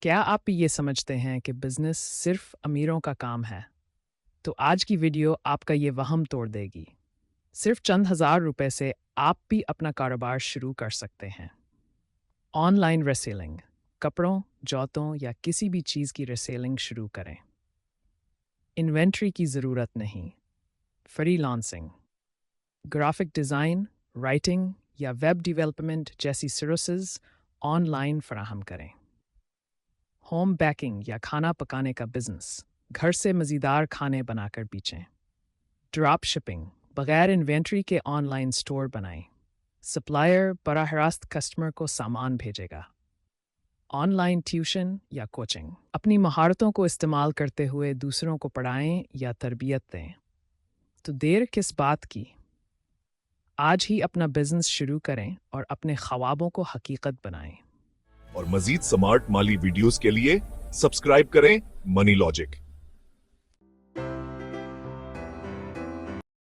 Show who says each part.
Speaker 1: क्या आप ये समझते हैं कि बिजनेस सिर्फ अमीरों का काम है? तो आज की वीडियो आपका ये वहम तोड़ देगी। सिर्फ चंद हजार रुपए से आप भी अपना कारोबार शुरू कर सकते हैं। ऑनलाइन रीसेलिंग, कपड़ों, जूतों या किसी भी चीज़ की रीसेलिंग शुरू करें। इन्वेंट्री की ज़रूरत नहीं। फ्रीलांसिंग, ग्राफिक डिज़ाइन, राइटिंग या वेब डेवलपमेंट जैसी सर्विसेज ऑनलाइन फराहम करें। होम बेकिंग या खाना पकाने का बिजनेस, घर से मज़ेदार खाने बनाकर बेचें। ड्रॉप शिपिंग, बगैर इन्वेंट्री के ऑनलाइन स्टोर बनाएं। सप्लायर बराह रास्त कस्टमर को सामान भेजेगा। ऑनलाइन ट्यूशन या कोचिंग, अपनी महारतों को इस्तेमाल करते हुए दूसरों को पढ़ाएं या तरबियत दें। तो देर किस बात की? आज ही अपना बिजनेस शुरू करें और अपने ख्वाबों को हकीकत बनाएं।
Speaker 2: और मजीद स्मार्ट माली वीडियोस के लिए सब्सक्राइब करें मनी लॉजिक।